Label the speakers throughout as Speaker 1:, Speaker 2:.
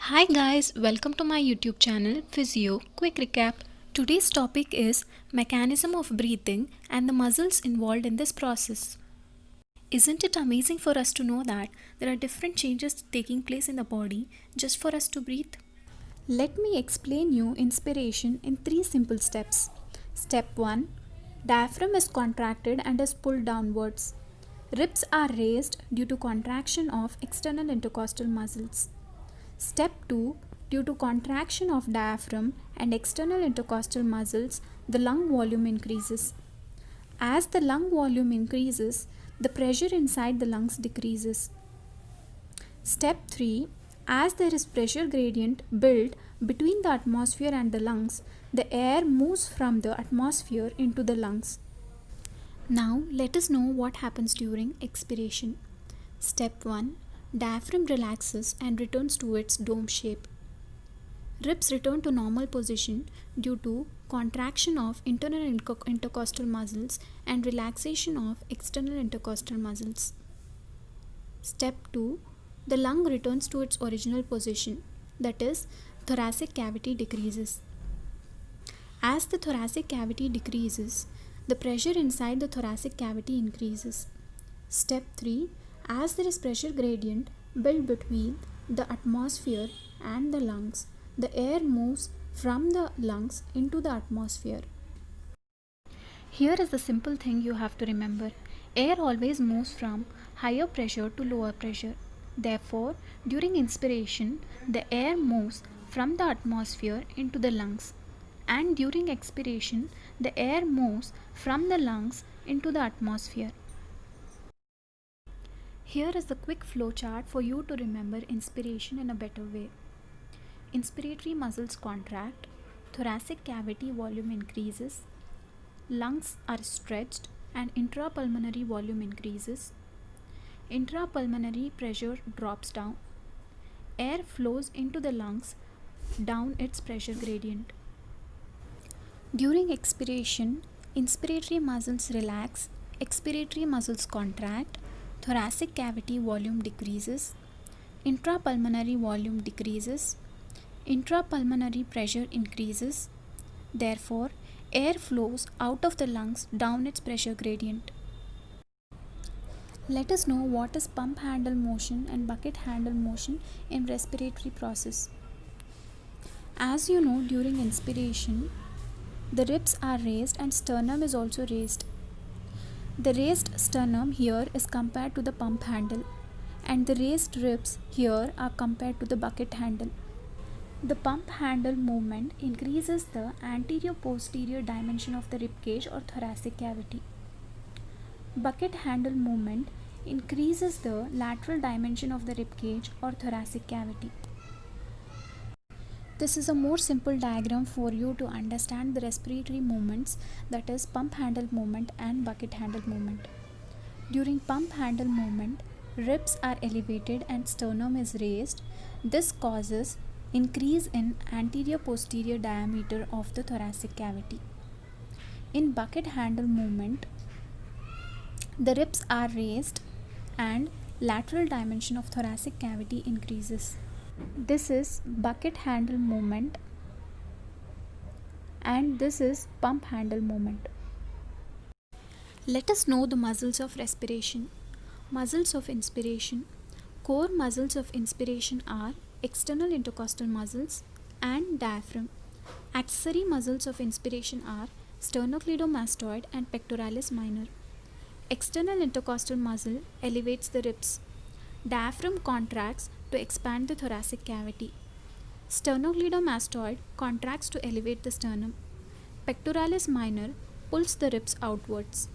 Speaker 1: Hi guys, welcome to my YouTube channel Physio. Quick recap. Today's topic is mechanism of breathing and the muscles involved in this process. Isn't it amazing for us to know that there are different changes taking place in the body just for us to breathe? Let me explain you inspiration in 3 simple steps. Step 1. Diaphragm is contracted and is pulled downwards. Ribs are raised due to contraction of external intercostal muscles. Step 2. Due to contraction of diaphragm and external intercostal muscles, the lung volume increases. As the lung volume increases, the pressure inside the lungs decreases. Step 3. As there is pressure gradient built between the atmosphere and the lungs, the air moves from the atmosphere into the lungs. Now let us know what happens during expiration. Step 1. Diaphragm relaxes and returns to its dome shape. Ribs return to normal position due to contraction of internal intercostal muscles and relaxation of external intercostal muscles. Step 2. The lung returns to its original position, that is, thoracic cavity decreases. As the thoracic cavity decreases, the pressure inside the thoracic cavity increases. Step 3. As there is pressure gradient built between the atmosphere and the lungs, the air moves from the lungs into the atmosphere. Here is the simple thing you have to remember. Air always moves from higher pressure to lower pressure. Therefore, during inspiration, the air moves from the atmosphere into the lungs, and during expiration, the air moves from the lungs into the atmosphere. Here is the quick flow chart for you to remember inspiration in a better way. Inspiratory muscles contract, thoracic cavity volume increases, lungs are stretched and intrapulmonary volume increases. Intrapulmonary pressure drops down. Air flows into the lungs down its pressure gradient. During expiration, inspiratory muscles relax, expiratory muscles contract, thoracic cavity volume decreases, intrapulmonary volume decreases, intrapulmonary pressure increases. Therefore, air flows out of the lungs down its pressure gradient. Let us know what is pump handle motion and bucket handle motion in respiratory process. As you know, during inspiration, the ribs are raised and sternum is also raised. The raised sternum here is compared to the pump handle, and the raised ribs here are compared to the bucket handle. The pump handle movement increases the anterior-posterior dimension of the rib cage or thoracic cavity. Bucket handle movement increases the lateral dimension of the rib cage or thoracic cavity. This is a more simple diagram for you to understand the respiratory movements, that is pump handle movement and bucket handle movement. During pump handle movement, ribs are elevated and sternum is raised. This causes increase in anterior posterior diameter of the thoracic cavity. In bucket handle movement, the ribs are raised and lateral dimension of thoracic cavity increases. This is bucket handle movement and this is pump handle movement. Let us know the muscles of respiration. Muscles of inspiration. Core muscles of inspiration are external intercostal muscles and diaphragm. Accessory muscles of inspiration are sternocleidomastoid and pectoralis minor. External intercostal muscle elevates the ribs. Diaphragm contracts to expand the thoracic cavity. Sternocleidomastoid contracts to elevate the sternum. Pectoralis minor pulls the ribs outwards.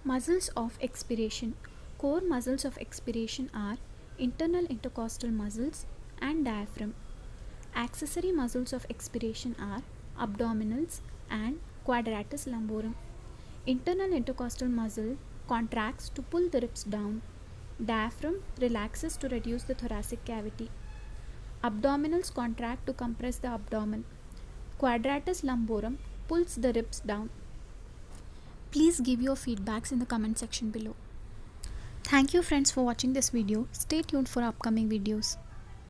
Speaker 1: Muscles of expiration. Core muscles of expiration are internal intercostal muscles and diaphragm. Accessory muscles of expiration are abdominals and quadratus lumborum. Internal intercostal muscle contracts to pull the ribs down. Diaphragm relaxes to reduce the thoracic cavity. Abdominals contract to compress the abdomen. Quadratus lumborum pulls the ribs down. Please give your feedbacks in the comment section below. Thank you friends for watching this video. Stay tuned for upcoming videos.